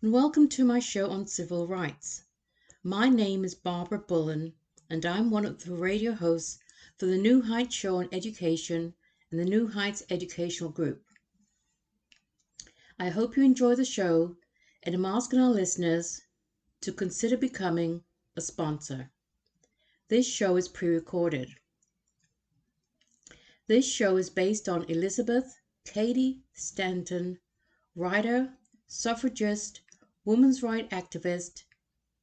and welcome to my show on civil rights. My name is Barbara Bullen, and I'm one of the radio hosts for the New Heights Show on Education and the New Heights Educational Group. I hope you enjoy the show, and I'm asking our listeners to consider becoming a sponsor. This show is pre-recorded. This show is based on Elizabeth Cady Stanton, writer, suffragist, women's rights activist,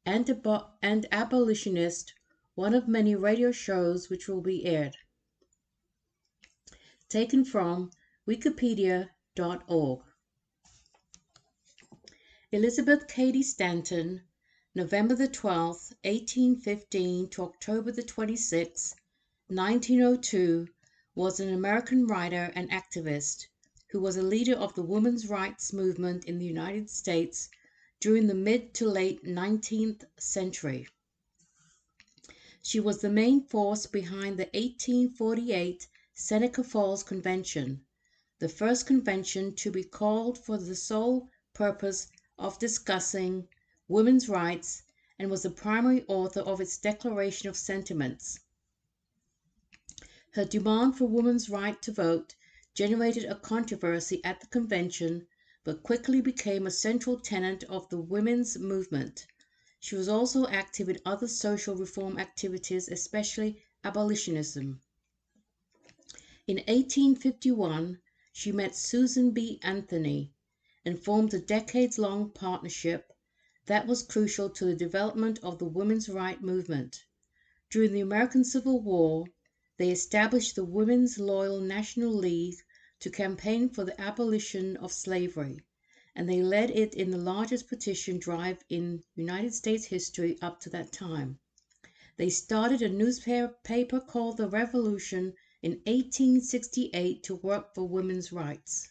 and abolitionist, one of many radio shows which will be aired. Taken from wikipedia.org. Elizabeth Cady Stanton, November the 12th, 1815 to October the 26th, 1902, was an American writer and activist who was a leader of the women's rights movement in the United States during the mid to late 19th century. She was the main force behind the 1848 Seneca Falls Convention, the first convention to be called for the sole purpose of discussing women's rights, and was the primary author of its Declaration of Sentiments. Her demand for women's right to vote generated a controversy at the convention, but quickly became a central tenet of the women's movement. She was also active in other social reform activities, especially abolitionism. In 1851, she met Susan B. Anthony and formed a decades-long partnership that was crucial to the development of the women's rights movement. During the American Civil War, they established the Women's Loyal National League to campaign for the abolition of slavery, and they led it in the largest petition drive in United States history up to that time. They started a newspaper called The Revolution in 1868 to work for women's rights.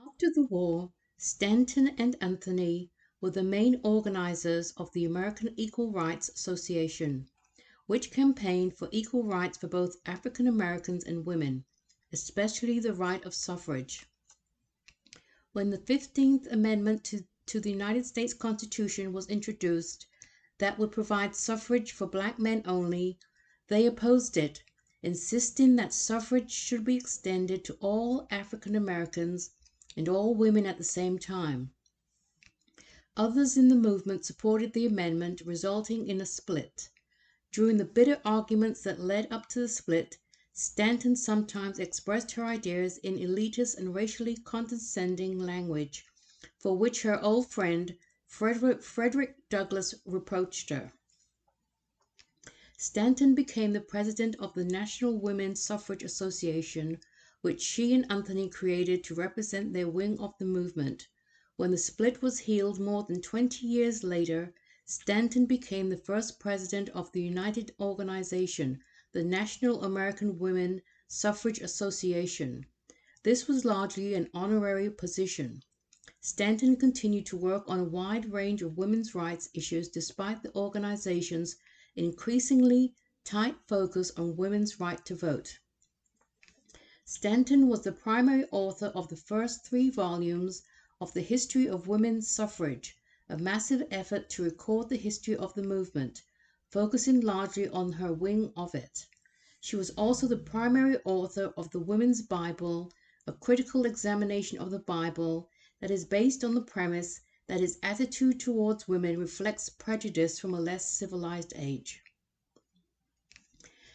After the war, Stanton and Anthony were the main organizers of the American Equal Rights Association, which campaigned for equal rights for both African Americans and women, especially the right of suffrage. When the 15th Amendment to the United States Constitution was introduced that would provide suffrage for black men only, they opposed it, insisting that suffrage should be extended to all African Americans and all women at the same time. Others in the movement supported the amendment, resulting in a split. During the bitter arguments that led up to the split, Stanton sometimes expressed her ideas in elitist and racially condescending language, for which her old friend Frederick Douglass reproached her. Stanton became the president of the National Women's Suffrage Association, which she and Anthony created to represent their wing of the movement. When the split was healed more than 20 years later, Stanton became the first president of the United Organization, the National American Women Suffrage Association. This was largely an honorary position. Stanton continued to work on a wide range of women's rights issues despite the organization's increasingly tight focus on women's right to vote. Stanton was the primary author of the first 3 volumes of The History of Women's Suffrage, a massive effort to record the history of the movement, focusing largely on her wing of it. She was also the primary author of the Women's Bible, a critical examination of the Bible that is based on the premise that its attitude towards women reflects prejudice from a less civilized age.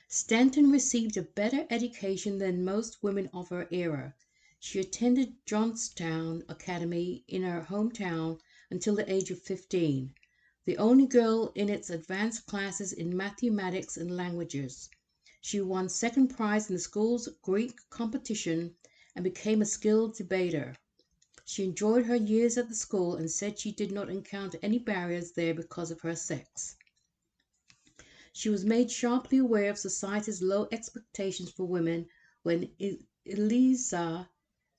Stanton received a better education than most women of her era. She attended Johnstown Academy in her hometown until the age of 15, the only girl in its advanced classes in mathematics and languages. She won second prize in the school's Greek competition and became a skilled debater. She enjoyed her years at the school and said she did not encounter any barriers there because of her sex. She was made sharply aware of society's low expectations for women when Eliza,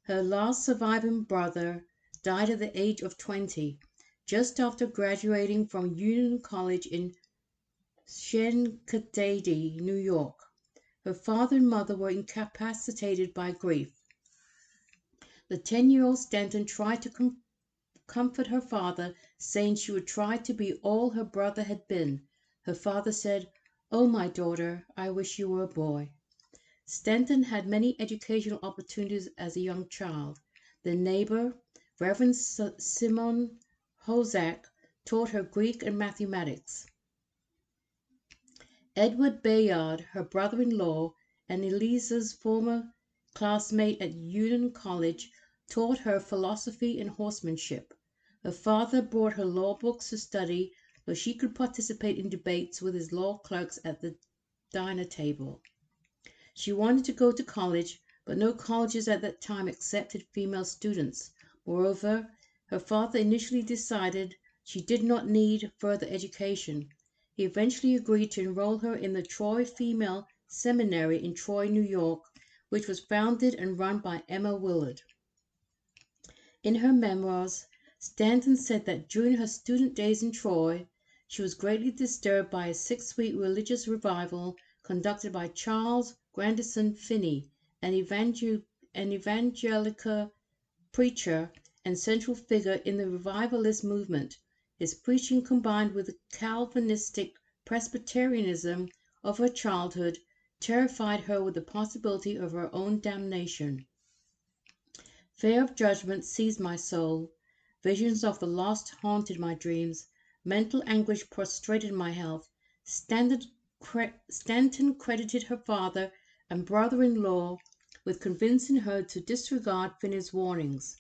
her last surviving brother, died at the age of 20, just after graduating from Union College in Schenectady, New York. Her father and mother were incapacitated by grief. The 10-year-old Stanton tried to comfort her father, saying she would try to be all her brother had been. Her father said, "Oh, my daughter, I wish you were a boy." Stanton had many educational opportunities as a young child. The neighbor, Reverend Simon Hozak, taught her Greek and mathematics. Edward Bayard, her brother-in-law and Eliza's former classmate at Union College, taught her philosophy and horsemanship. Her father brought her law books to study so she could participate in debates with his law clerks at the dinner table. She wanted to go to college, but no colleges at that time accepted female students. Moreover, her father initially decided she did not need further education. He eventually agreed to enroll her in the Troy Female Seminary in Troy, New York, which was founded and run by Emma Willard. In her memoirs, Stanton said that during her student days in Troy, she was greatly disturbed by a 6-week religious revival conducted by Charles Grandison Finney, an evangelical preacher and central figure in the revivalist movement. His preaching, combined with the Calvinistic Presbyterianism of her childhood, terrified her with the possibility of her own damnation. Fear of judgment seized my soul. Visions of the lost haunted my dreams. Mental anguish prostrated my health. Stanton credited her father and brother-in-law with convincing her to disregard Finney's warnings.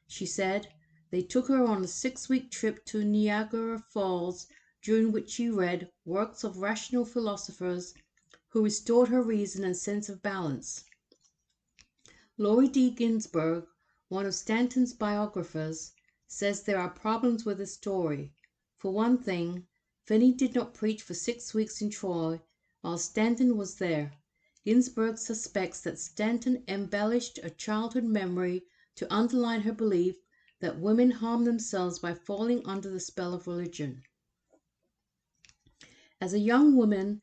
She said, "They took her on a 6-week trip to Niagara Falls, during which she read works of rational philosophers who restored her reason and sense of balance." Laurie D. Ginsburg, one of Stanton's biographers, says there are problems with the story. For one thing, Finney did not preach for 6 weeks in Troy while Stanton was there. Ginsburg suspects that Stanton embellished a childhood memory to underline her belief that women harm themselves by falling under the spell of religion. As a young woman,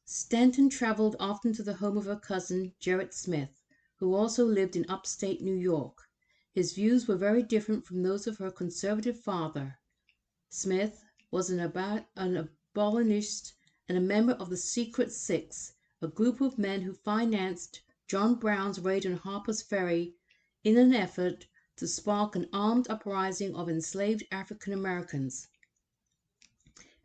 Stanton traveled often to the home of her cousin, Gerrit Smith, who also lived in upstate New York. His views were very different from those of her conservative father. Smith was an abolitionist and a member of the Secret Six, a group of men who financed John Brown's raid on Harper's Ferry in an effort to spark an armed uprising of enslaved African Americans.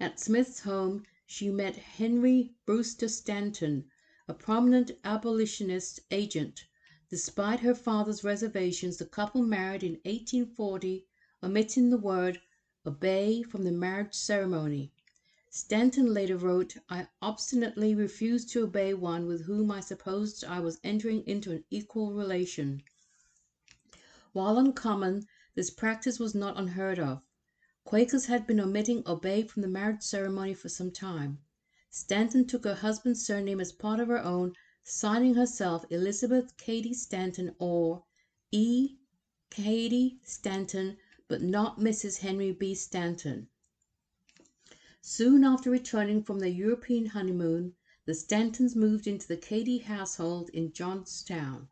At Smith's home, she met Henry Brewster Stanton, a prominent abolitionist agent. Despite her father's reservations, the couple married in 1840, omitting the word "obey" from the marriage ceremony. Stanton later wrote, "I obstinately refused to obey one with whom I supposed I was entering into an equal relation." While uncommon, this practice was not unheard of. Quakers had been omitting "obey" from the marriage ceremony for some time. Stanton took her husband's surname as part of her own, signing herself Elizabeth Cady Stanton or E. Cady Stanton, but not Mrs. Henry B. Stanton. Soon after returning from their European honeymoon, the Stantons moved into the Cady household in Johnstown.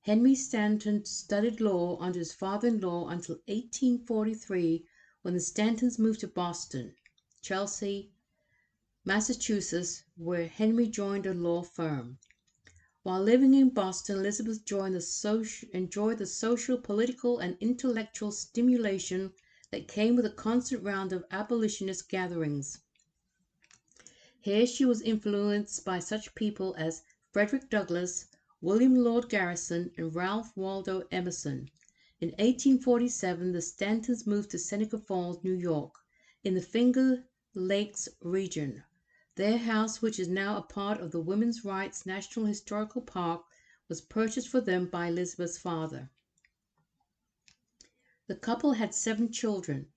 Henry Stanton studied law under his father-in-law until 1843, when the Stantons moved to Boston, Chelsea, Massachusetts, where Henry joined a law firm. While living in Boston, Elizabeth enjoyed the social, political, and intellectual stimulation that came with a constant round of abolitionist gatherings. Here she was influenced by such people as Frederick Douglass, William Lord Garrison, and Ralph Waldo Emerson. In 1847, the Stantons moved to Seneca Falls, New York, in the Finger Lakes region. Their house, which is now a part of the Women's Rights National Historical Park, was purchased for them by Elizabeth's father. The couple had 7 children.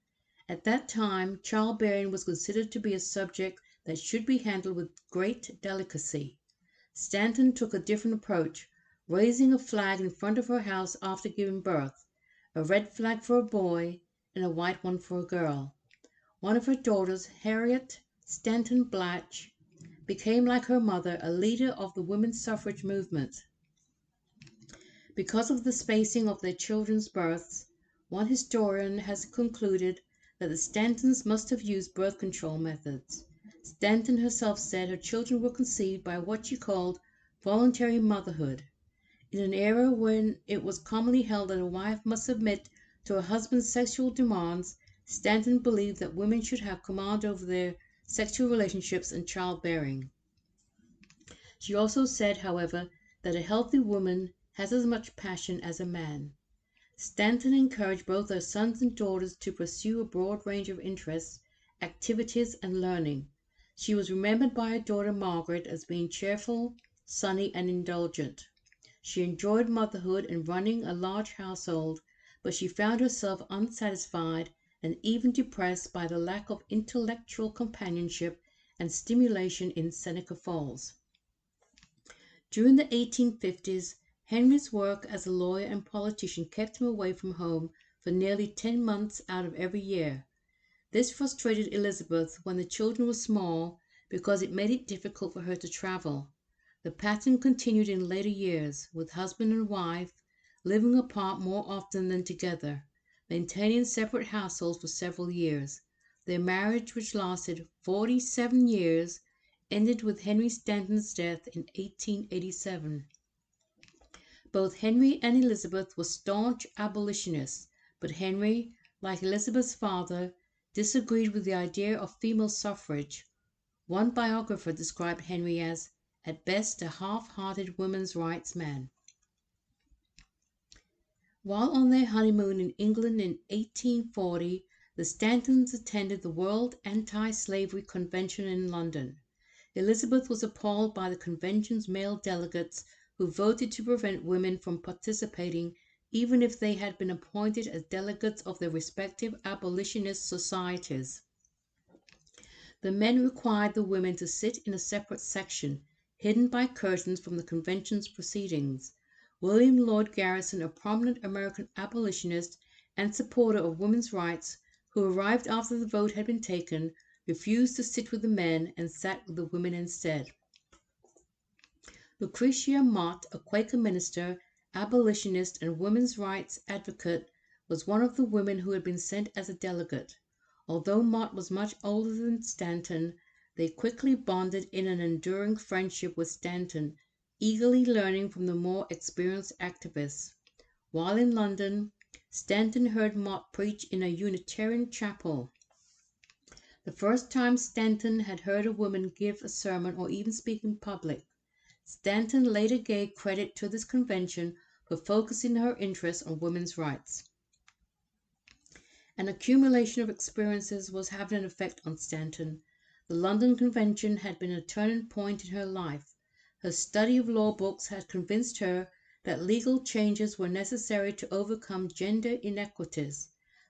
At that time, childbearing was considered to be a subject that should be handled with great delicacy. Stanton took a different approach, raising a flag in front of her house after giving birth, a red flag for a boy and a white one for a girl. One of her daughters, Harriet Stanton Blatch, became, like her mother, a leader of the women's suffrage movement. Because of the spacing of their children's births, One historian has concluded that the Stantons must have used birth control methods. Stanton herself said her children were conceived by what she called voluntary motherhood. In an era when it was commonly held that a wife must submit to her husband's sexual demands, Stanton believed that women should have command over their sexual relationships and childbearing. She also said, however, that a healthy woman has as much passion as a man. Stanton encouraged both her sons and daughters to pursue a broad range of interests, activities, and learning. She was remembered by her daughter Margaret as being cheerful, sunny, and indulgent. She enjoyed motherhood and running a large household, but she found herself unsatisfied and even depressed by the lack of intellectual companionship and stimulation in Seneca Falls. During the 1850s, Henry's work as a lawyer and politician kept him away from home for nearly 10 months out of every year. This frustrated Elizabeth when the children were small because it made it difficult for her to travel. The pattern continued in later years, with husband and wife living apart more often than together, maintaining separate households for several years. Their marriage, which lasted 47 years, ended with Henry Stanton's death in 1887. Both Henry and Elizabeth were staunch abolitionists, but Henry, like Elizabeth's father, disagreed with the idea of female suffrage. One biographer described Henry as, at best, a half-hearted women's rights man. While on their honeymoon in England in 1840, the Stantons attended the World Anti-Slavery Convention in London. Elizabeth was appalled by the convention's male delegates who voted to prevent women from participating even if they had been appointed as delegates of their respective abolitionist societies. The men required the women to sit in a separate section, hidden by curtains from the convention's proceedings. William Lloyd Garrison, a prominent American abolitionist and supporter of women's rights, who arrived after the vote had been taken, refused to sit with the men and sat with the women instead. Lucretia Mott, a Quaker minister, abolitionist, and women's rights advocate, was one of the women who had been sent as a delegate. Although Mott was much older than Stanton, they quickly bonded in an enduring friendship with Stanton, eagerly learning from the more experienced activists. While in London, Stanton heard Mott preach in a Unitarian chapel. The first time Stanton had heard a woman give a sermon or even speak in public. Stanton later gave credit to this convention for focusing her interest on women's rights. An accumulation of experiences was having an effect on Stanton. The London Convention had been a turning point in her life. Her study of law books had convinced her that legal changes were necessary to overcome gender inequities.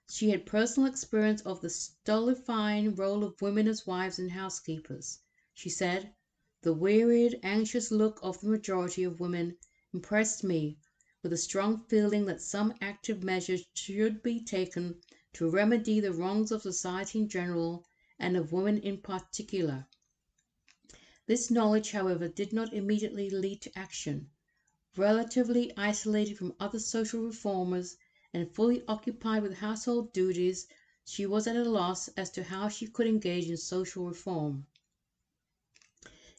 She had personal experience of the stultifying role of women as wives and housekeepers. She said, "The wearied, anxious look of the majority of women impressed me with a strong feeling that some active measures should be taken to remedy the wrongs of society in general and of women in particular." This knowledge, however, did not immediately lead to action. Relatively isolated from other social reformers and fully occupied with household duties, she was at a loss as to how she could engage in social reform.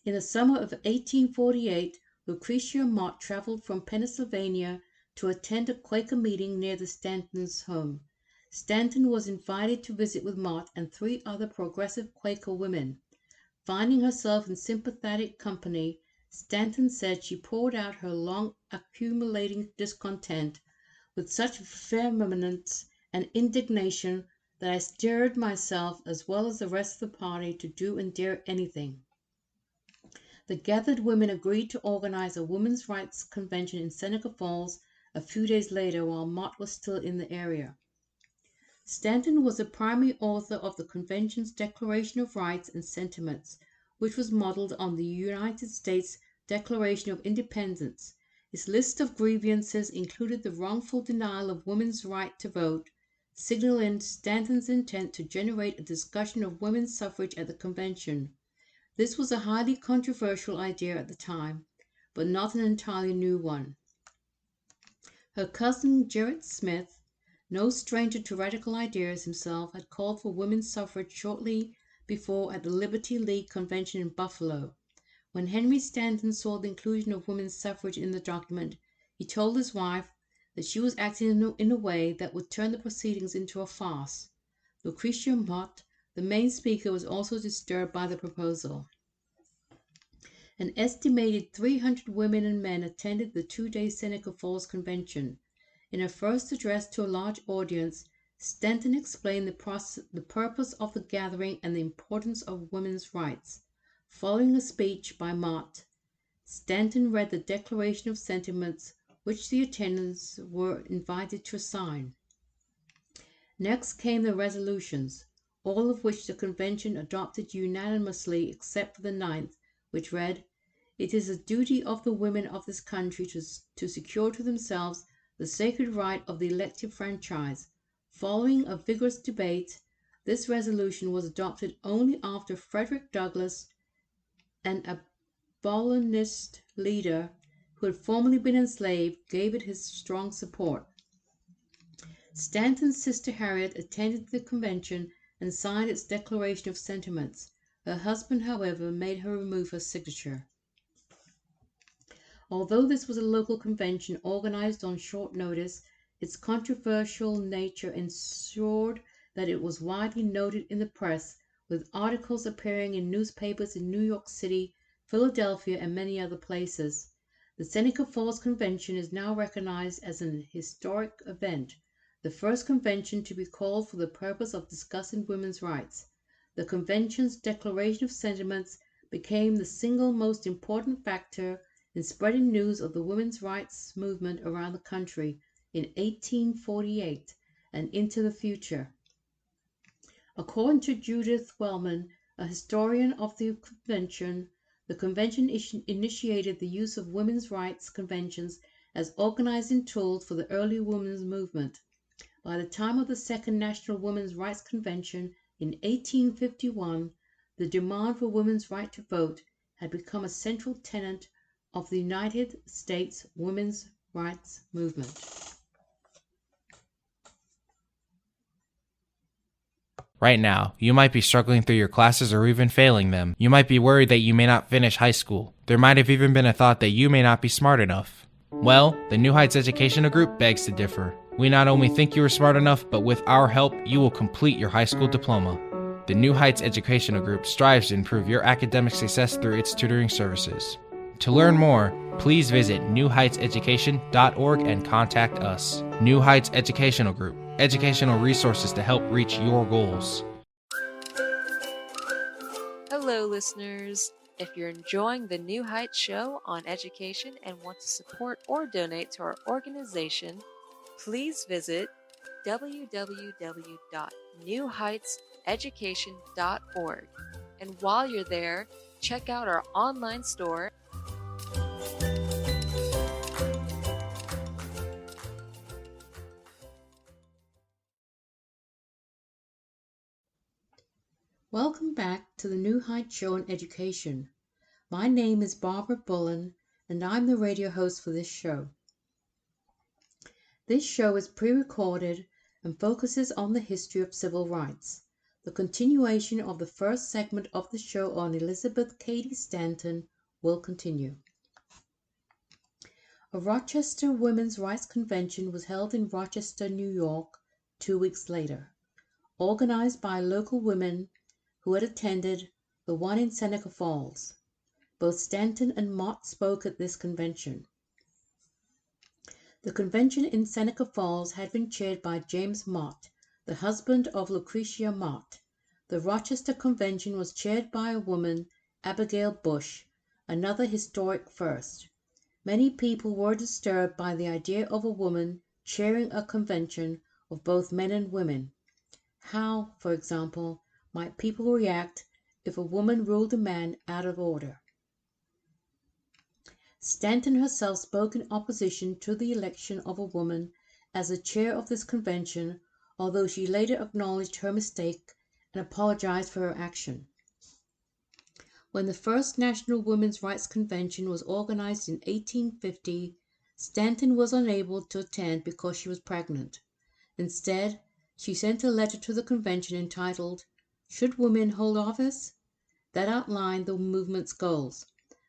In the summer of 1848, Lucretia Mott traveled from Pennsylvania to attend a Quaker meeting near the Stantons' home. Stanton was invited to visit with Mott and 3 other progressive Quaker women. Finding herself in sympathetic company, Stanton said she poured out her long accumulating discontent with such vehemence and indignation that I stirred myself as well as the rest of the party to do and dare anything. The gathered women agreed to organize a women's rights convention in Seneca Falls a few days later while Mott was still in the area. Stanton was the primary author of the convention's Declaration of Rights and Sentiments, which was modeled on the United States Declaration of Independence. Its list of grievances included the wrongful denial of women's right to vote, signaling Stanton's intent to generate a discussion of women's suffrage at the convention. This was a highly controversial idea at the time, but not an entirely new one. Her cousin Gerrit Smith, No stranger to radical ideas himself, had called for women's suffrage shortly before at the Liberty League convention in Buffalo. When Henry Stanton saw the inclusion of women's suffrage in the document, he told his wife that she was acting in a way that would turn the proceedings into a farce. Lucretia Mott, the main speaker, was also disturbed by the proposal. An estimated 300 women and men attended the two-day Seneca Falls Convention. In her first address to a large audience, Stanton explained the purpose of the gathering and the importance of women's rights. Following a speech by Mott, Stanton read the Declaration of Sentiments, which the attendants were invited to sign. Next came the resolutions, all of which the convention adopted unanimously except for the ninth, which read, "It is the duty of the women of this country to secure to themselves the sacred right of the elective franchise." Following a vigorous debate, this resolution was adopted only after Frederick Douglass, an abolitionist leader who had formerly been enslaved, gave it his strong support. Stanton's sister Harriet attended the convention and signed its Declaration of Sentiments. Her husband, however, made her remove her signature. Although this was a local convention organized on short notice, its controversial nature ensured that it was widely noted in the press, with articles appearing in newspapers in New York City, Philadelphia, and many other places. The Seneca Falls Convention is now recognized as an historic event, the first convention to be called for the purpose of discussing women's rights. The convention's Declaration of Sentiments became the single most important factor in spreading news of the women's rights movement around the country in 1848 and into the future. According to Judith Wellman, a historian of the convention initiated the use of women's rights conventions as organizing tools for the early women's movement. By the time of the Second National Women's Rights Convention in 1851, the demand for women's right to vote had become a central tenet of the United States women's rights movement. Right now, you might be struggling through your classes or even failing them. You might be worried that you may not finish high school. There might have even been a thought that you may not be smart enough. Well, the New Heights Educational Group begs to differ. We not only think you are smart enough, but with our help, you will complete your high school diploma. The New Heights Educational Group strives to improve your academic success through its tutoring services. To learn more, please visit newheightseducation.org and contact us. New Heights Educational Group, educational resources to help reach your goals. Hello, listeners. If you're enjoying the New Heights show on education and want to support or donate to our organization, please visit www.newheightseducation.org. And while you're there, check out our online store. Welcome back to the New Heights Show on Education. My name is Barbara Bullen, and I'm the radio host for this show. This show is pre-recorded and focuses on the history of civil rights. The continuation of the first segment of the show on Elizabeth Cady Stanton will continue. A Rochester Women's Rights Convention was held in Rochester, New York, 2 weeks later, organized by local women who had attended the one in Seneca Falls. Both Stanton and Mott spoke at this convention. The convention in Seneca Falls had been chaired by James Mott, the husband of Lucretia Mott. The Rochester Convention was chaired by a woman, Abigail Bush, another historic first. Many people were disturbed by the idea of a woman chairing a convention of both men and women. How, for example, might people react if a woman ruled a man out of order? Stanton herself spoke in opposition to the election of a woman as the chair of this convention, although she later acknowledged her mistake and apologized for her action. When the first National Women's Rights Convention was organized in 1850, Stanton was unable to attend because she was pregnant. Instead, she sent a letter to the convention entitled, "Should Women Hold Office?" that outlined the movement's goals.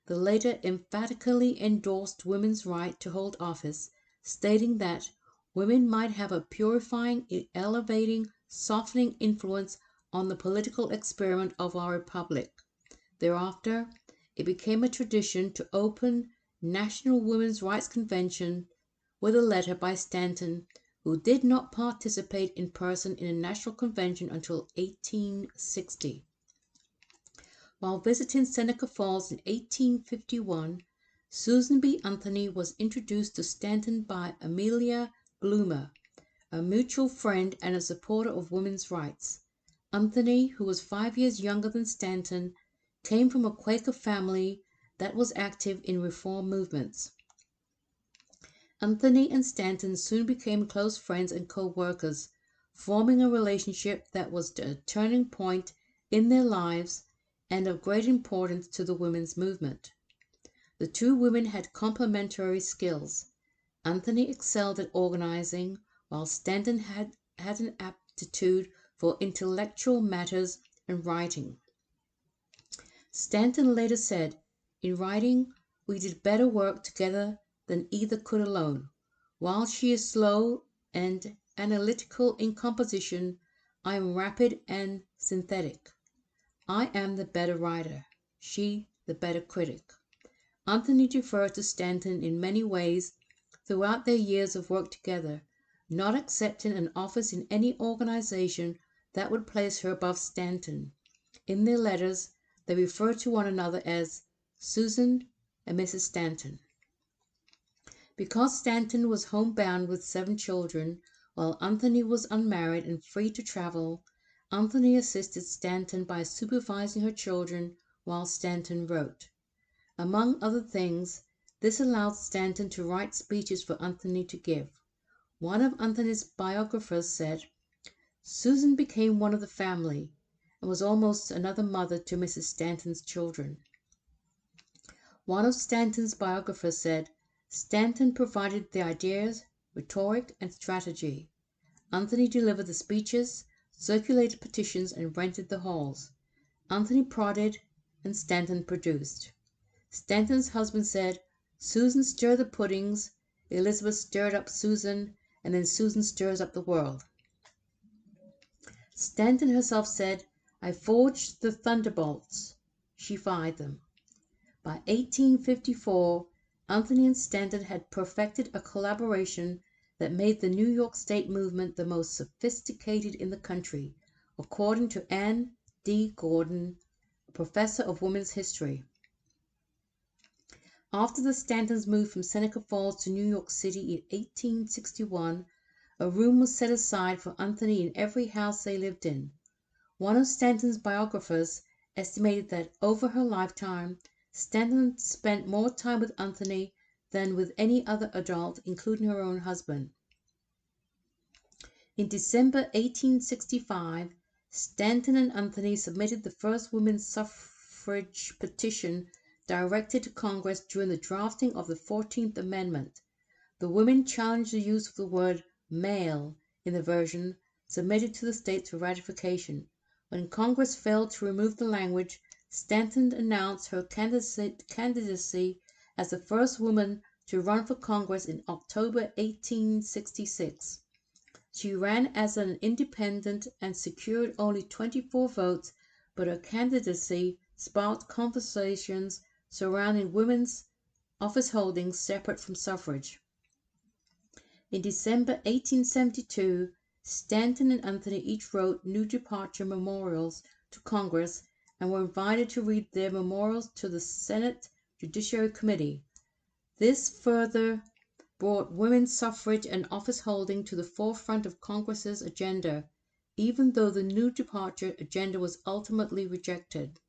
The letter emphatically endorsed women's right to hold office, stating that women might have a purifying, elevating, softening influence on the political experiment of our republic. Thereafter, it became a tradition to open National Women's Rights Convention with a letter by Stanton, who did not participate in person in a national convention until 1860. While visiting Seneca Falls in 1851, Susan B. Anthony was introduced to Stanton by Amelia Bloomer, a mutual friend and a supporter of women's rights. Anthony, who was 5 years younger than Stanton, came from a Quaker family that was active in reform movements. Anthony and Stanton soon became close friends and co-workers, forming a relationship that was a turning point in their lives and of great importance to the women's movement. The two women had complementary skills. Anthony excelled at organizing, while Stanton had an aptitude for intellectual matters and writing. Stanton later said, "In writing, we did better work together than either could alone. While she is slow and analytical in composition, I am rapid and synthetic. I am the better writer, she the better critic." Anthony deferred to Stanton in many ways throughout their years of work together, not accepting an office in any organization that would place her above Stanton. In their letters, they referred to one another as Susan and Mrs. Stanton. Because Stanton was homebound with 7 children, while Anthony was unmarried and free to travel, Anthony assisted Stanton by supervising her children while Stanton wrote. Among other things, this allowed Stanton to write speeches for Anthony to give. One of Anthony's biographers said, "Susan became one of the family and was almost another mother to Mrs. Stanton's children." One of Stanton's biographers said, "Stanton provided the ideas, rhetoric, and strategy. Anthony delivered the speeches, circulated petitions, and rented the halls. Anthony prodded, and Stanton produced." Stanton's husband said, "Susan stirred the puddings, Elizabeth stirred up Susan, and then Susan stirs up the world." Stanton herself said, "I forged the thunderbolts, she fired them." By 1854, Anthony and Stanton had perfected a collaboration that made the New York State movement the most sophisticated in the country, according to Anne D. Gordon, a professor of women's history. After the Stantons moved from Seneca Falls to New York City in 1861, a room was set aside for Anthony in every house they lived in. One of Stanton's biographers estimated that over her lifetime, Stanton spent more time with Anthony than with any other adult, including her own husband. In December 1865, Stanton and Anthony submitted the first women's suffrage petition directed to Congress during the drafting of the 14th Amendment. The women challenged the use of the word "male" in the version submitted to the states for ratification. When Congress failed to remove the language, Stanton announced her candidacy as the first woman to run for Congress in October 1866. She ran as an independent and secured only 24 votes, but her candidacy sparked conversations surrounding women's office holdings separate from suffrage. In December 1872, Stanton and Anthony each wrote New Departure memorials to Congress and were invited to read their memorials to the Senate Judiciary Committee. This further brought women's suffrage and office holding to the forefront of Congress's agenda, even though the New Departure agenda was ultimately rejected.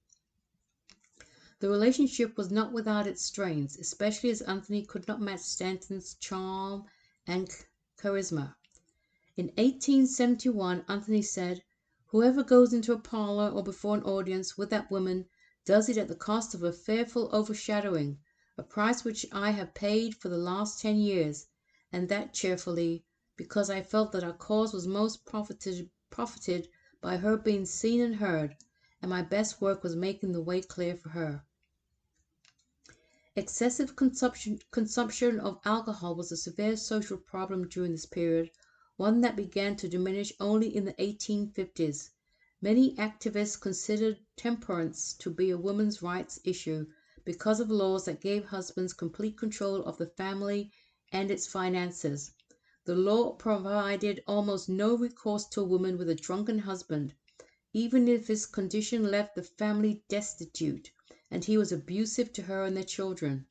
The relationship was not without its strains, especially as Anthony could not match Stanton's charm and charisma. In 1871, Anthony said, "Whoever goes into a parlor or before an audience with that woman does it at the cost of a fearful overshadowing, a price which I have paid for the last 10 years, and that cheerfully, because I felt that our cause was most profited by her being seen and heard, and my best work was making the way clear for her. Excessive consumption of alcohol was a severe social problem during this period, one that began to diminish only in the 1850s. Many activists considered temperance to be a women's rights issue because of laws that gave husbands complete control of the family and its finances. The law provided almost no recourse to a woman with a drunken husband, even if his condition left the family destitute and he was abusive to her and their children.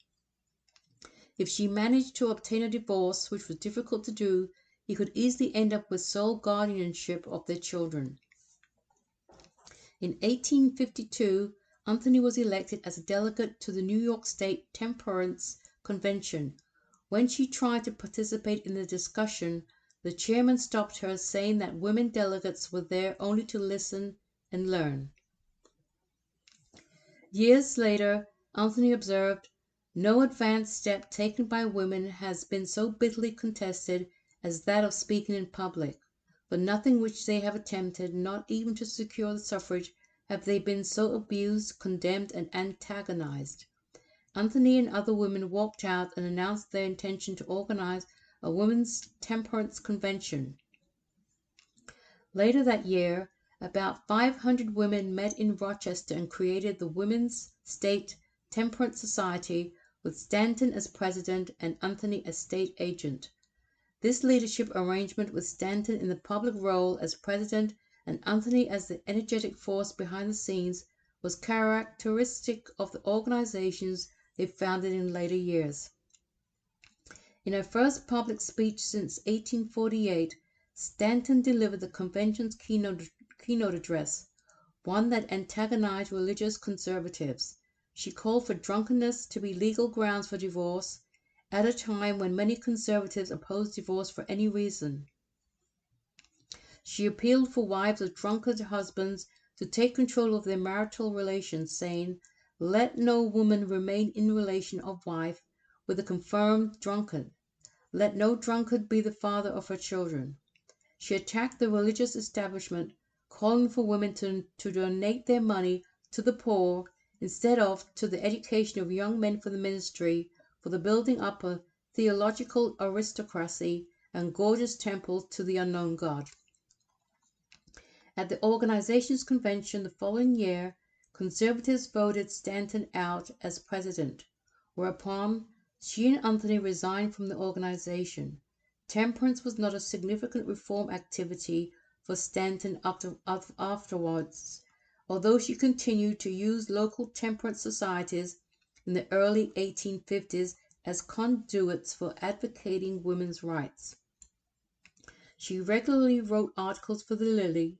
If she managed to obtain a divorce, which was difficult to do, he could easily end up with sole guardianship of their children. In 1852, Anthony was elected as a delegate to the New York State Temperance Convention. When she tried to participate in the discussion, the chairman stopped her, saying that women delegates were there only to listen and learn. Years later, Anthony observed, "No advanced step taken by women has been so bitterly contested as that of speaking in public. For nothing which they have attempted, not even to secure the suffrage, have they been so abused, condemned, and antagonized." Anthony and other women walked out and announced their intention to organize a women's temperance convention. Later that year, about 500 women met in Rochester and created the Women's State Temperance Society, with Stanton as president and Anthony as state agent. This leadership arrangement, with Stanton in the public role as president and Anthony as the energetic force behind the scenes, was characteristic of the organizations they founded in later years. In her first public speech since 1848, Stanton delivered the convention's keynote address, one that antagonized religious conservatives. She called for drunkenness to be legal grounds for divorce, at a time when many conservatives opposed divorce for any reason. She appealed for wives of drunkard husbands to take control of their marital relations, saying, "Let no woman remain in relation of wife with a confirmed drunkard. Let no drunkard be the father of her children." She attacked the religious establishment, calling for women to donate their money to the poor instead of to the education of young men for the ministry, for the building up a theological aristocracy, and gorgeous temples to the unknown God. At the organization's convention the following year, conservatives voted Stanton out as president, whereupon she and Anthony resigned from the organization. Temperance was not a significant reform activity for Stanton afterwards, although she continued to use local temperance societies in the early 1850s as conduits for advocating women's rights. She regularly wrote articles for the Lily,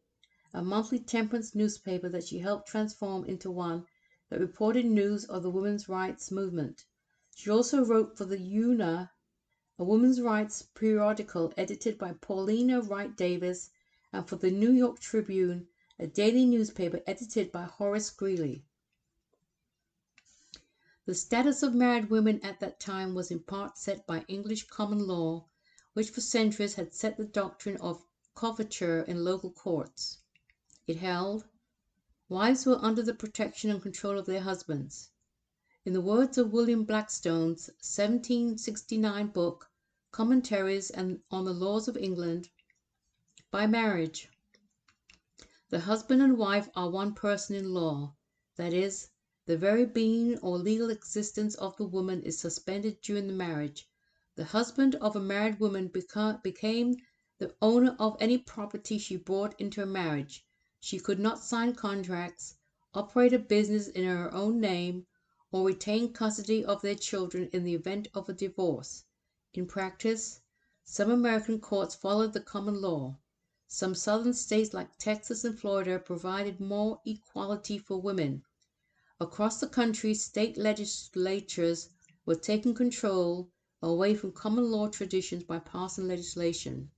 a monthly temperance newspaper that she helped transform into one that reported news of the women's rights movement. She also wrote for the Una, a women's rights periodical edited by Paulina Wright Davis, and for the New York Tribune, a daily newspaper edited by Horace Greeley. The status of married women at that time was in part set by English common law, which for centuries had set the doctrine of coverture in local courts. It held, wives were under the protection and control of their husbands. In the words of William Blackstone's 1769 book, Commentaries on the Laws of England, by marriage, the husband and wife are one person in law, that is, the very being or legal existence of the woman is suspended during the marriage. The husband of a married woman became the owner of any property she brought into a marriage. She could not sign contracts, operate a business in her own name, or retain custody of their children in the event of a divorce. In practice, some American courts followed the common law. Some southern states like Texas and Florida provided more equality for women. Across the country, state legislatures were taking control away from common law traditions by passing legislation.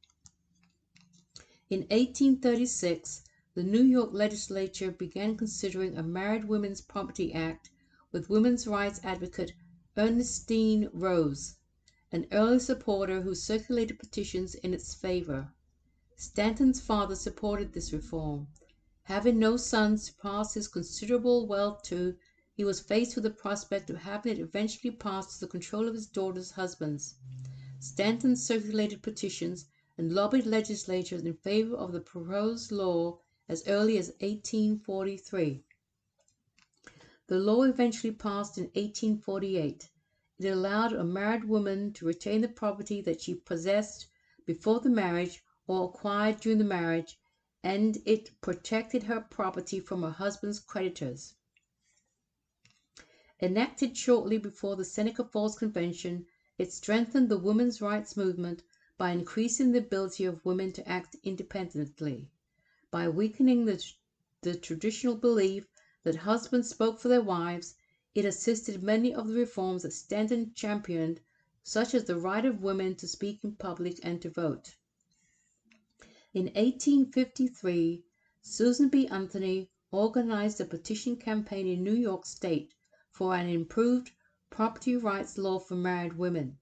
In 1836, the New York legislature began considering a Married Women's Property Act with women's rights advocate Ernestine Rose an early supporter who circulated petitions in its favor. Stanton's father supported this reform. Having no sons to pass his considerable wealth to, he was faced with the prospect of having it eventually passed to the control of his daughter's husbands. Stanton circulated petitions and lobbied legislators in favor of the proposed law as early as 1843. The law eventually passed in 1848. It allowed a married woman to retain the property that she possessed before the marriage or acquired during the marriage, and it protected her property from her husband's creditors. Enacted shortly before the Seneca Falls Convention, it strengthened the women's rights movement by increasing the ability of women to act independently. By weakening the traditional belief that husbands spoke for their wives, it assisted many of the reforms that Stanton championed, such as the right of women to speak in public and to vote. In 1853, Susan B. Anthony organized a petition campaign in New York State for an improved property rights law for married women.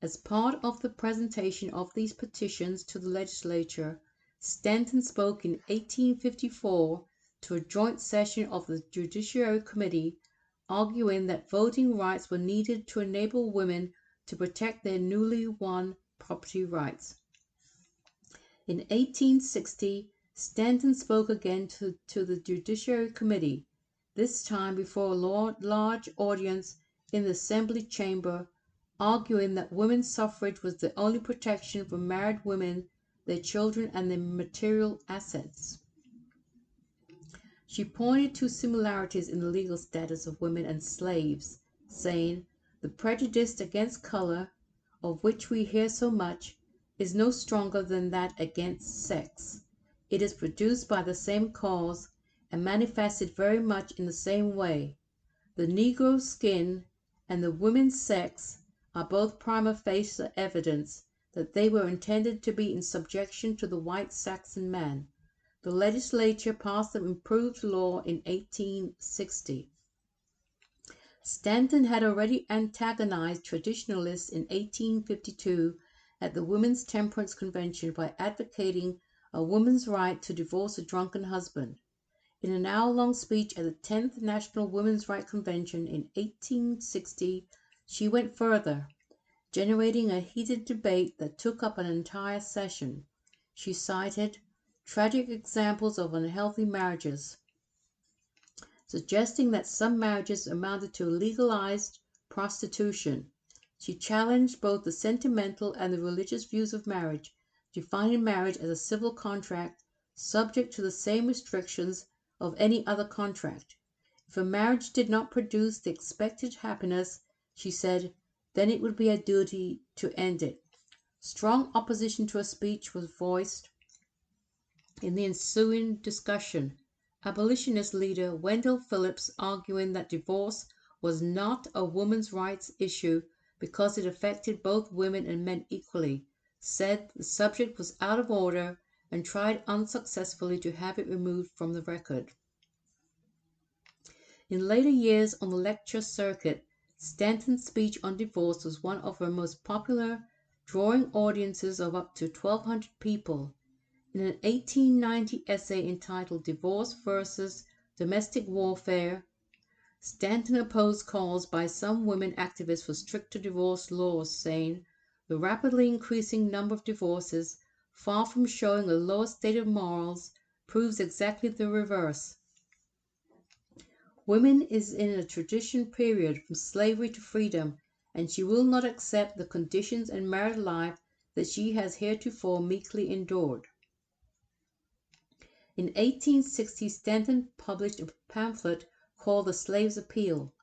As part of the presentation of these petitions to the legislature, Stanton spoke in 1854 to a joint session of the Judiciary Committee, arguing that voting rights were needed to enable women to protect their newly won property rights. In 1860, Stanton spoke again to the Judiciary Committee, this time before a large audience in the Assembly chamber, arguing that women's suffrage was the only protection for married women, their children, and their material assets. She pointed to similarities in the legal status of women and slaves, saying, "The prejudice against color, of which we hear so much, is no stronger than that against sex. It is produced by the same cause, and manifested very much in the same way. The Negro skin and the women's sex are both prima facie evidence that they were intended to be in subjection to the white Saxon man." The legislature passed the improved law in 1860. Stanton had already antagonized traditionalists in 1852 at the Women's Temperance Convention by advocating a woman's right to divorce a drunken husband. In an hour-long speech at the 10th National Women's Rights Convention in 1860, she went further, generating a heated debate that took up an entire session. She cited tragic examples of unhealthy marriages, suggesting that some marriages amounted to legalized prostitution. She challenged both the sentimental and the religious views of marriage, defining marriage as a civil contract subject to the same restrictions of any other contract. If a marriage did not produce the expected happiness, she said, then it would be a duty to end it. Strong opposition to her speech was voiced in the ensuing discussion. Abolitionist leader Wendell Phillips, arguing that divorce was not a woman's rights issue because it affected both women and men equally, said the subject was out of order and tried unsuccessfully to have it removed from the record. In later years on the lecture circuit, Stanton's speech on divorce was one of her most popular, drawing audiences of up to 1,200 people. In an 1890 essay entitled Divorce versus Domestic Warfare, Stanton opposed calls by some women activists for stricter divorce laws, saying, "The rapidly increasing number of divorces, far from showing a lower state of morals, proves exactly the reverse. Women is in a transition period from slavery to freedom, and she will not accept the conditions and married life that she has heretofore meekly endured." In 1860, Stanton published a pamphlet called The Slave's Appeal,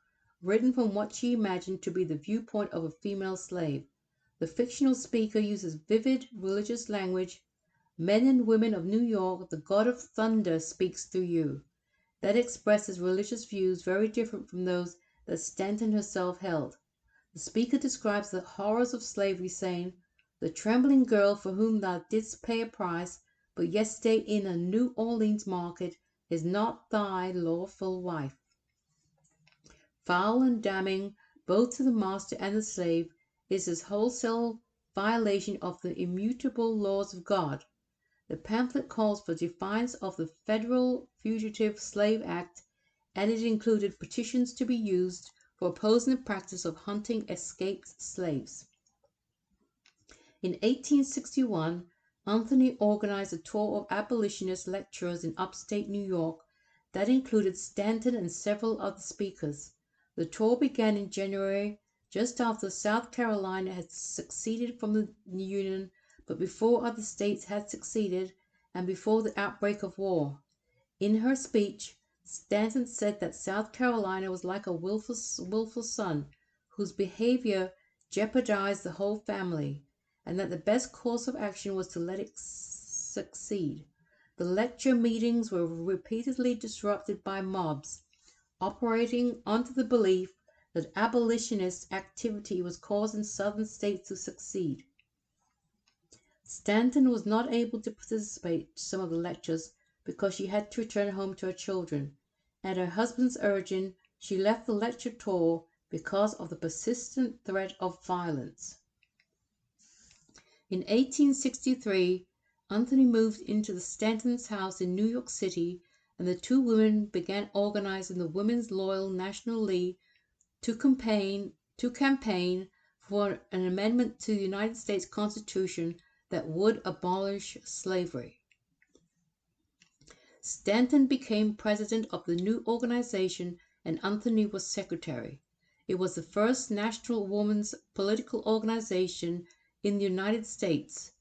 written from what she imagined to be the viewpoint of a female slave. The fictional speaker uses vivid religious language. "Men and women of New York, the God of thunder speaks through you." That expresses religious views very different from those that Stanton herself held. The speaker describes the horrors of slavery, saying, "The trembling girl for whom thou didst pay a price but yesterday in a New Orleans market is not thy lawful wife." Foul and damning both to the master and the slave, is a wholesale violation of the immutable laws of God. The pamphlet calls for defiance of the Federal Fugitive Slave Act, and it included petitions to be used for opposing the practice of hunting escaped slaves. In 1861, Anthony organized a tour of abolitionist lecturers in upstate New York that included Stanton and several other speakers. The tour began in January, just after South Carolina had seceded from the Union, but before other states had seceded and before the outbreak of war. In her speech, Stanton said that South Carolina was like a willful son whose behavior jeopardized the whole family, and that the best course of action was to let it succeed. The lecture meetings were repeatedly disrupted by mobs, operating under the belief that abolitionist activity was causing Southern states to succeed. Stanton was not able to participate in some of the lectures because she had to return home to her children. At her husband's urging, she left the lecture tour because of the persistent threat of violence. In 1863, Anthony moved into the Stanton's house in New York City, and the two women began organizing the Women's Loyal National League to campaign for an amendment to the United States Constitution that would abolish slavery. Stanton became president of the new organization, and Anthony was secretary. It was the first national women's political organization in the United States.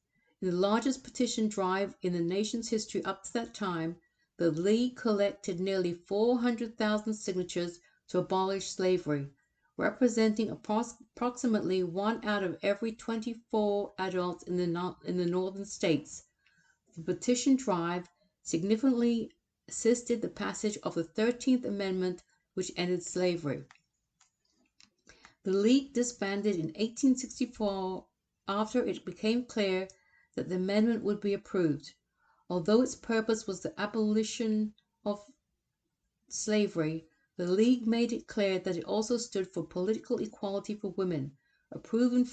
In the largest petition drive in the nation's history up to that time, the League collected nearly 400,000 signatures to abolish slavery, representing approximately 1 out of every 24 adults in the northern states. The petition drive significantly assisted the passage of the 13th Amendment, which ended slavery. The League disbanded in 1864 after it became clear that the amendment would be approved. Although its purpose was the abolition of slavery, the League made it clear that it also stood for political equality for women, approving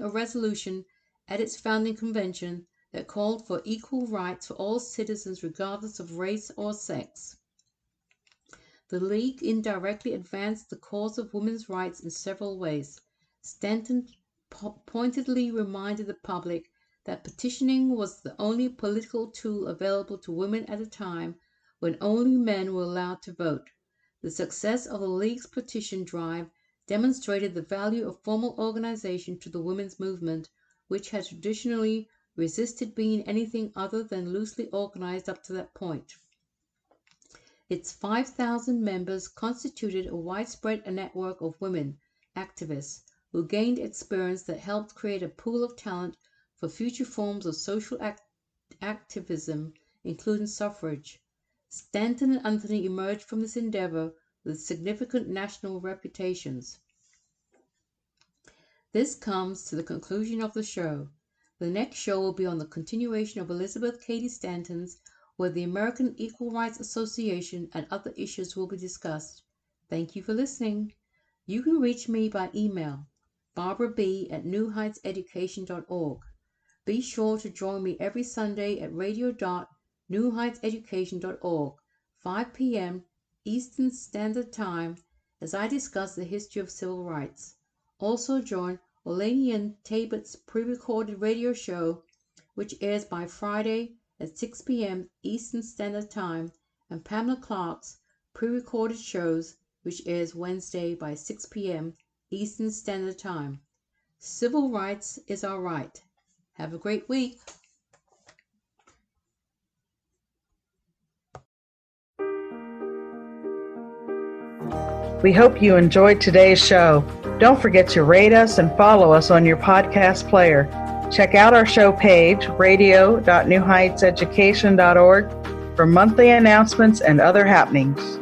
a resolution at its founding convention that called for equal rights for all citizens regardless of race or sex. The League indirectly advanced the cause of women's rights in several ways. Stanton pointedly reminded the public that petitioning was the only political tool available to women at a time when only men were allowed to vote. The success of the League's petition drive demonstrated the value of formal organization to the women's movement, which had traditionally resisted being anything other than loosely organized up to that point. Its 5,000 members constituted a widespread network of women activists who gained experience that helped create a pool of talent for future forms of social activism, including suffrage. Stanton and Anthony emerged from this endeavor with significant national reputations. This comes to the conclusion of the show. The next show will be on the continuation of Elizabeth Cady Stanton's, where the American Equal Rights Association and other issues will be discussed. Thank you for listening. You can reach me by email, barbarab@newheightseducation.org. Be sure to join me every Sunday at radio.newheightseducation.org, 5 p.m. Eastern Standard Time, as I discuss the history of civil rights. Also join Olani and Tabit's pre-recorded radio show, which airs by Friday at 6 p.m. Eastern Standard Time, and Pamela Clark's pre-recorded shows, which airs Wednesday by 6 p.m. Eastern Standard Time. Civil rights is our right. Have a great week. We hope you enjoyed today's show. Don't forget to rate us and follow us on your podcast player. Check out our show page, radio.newheightseducation.org, for monthly announcements and other happenings.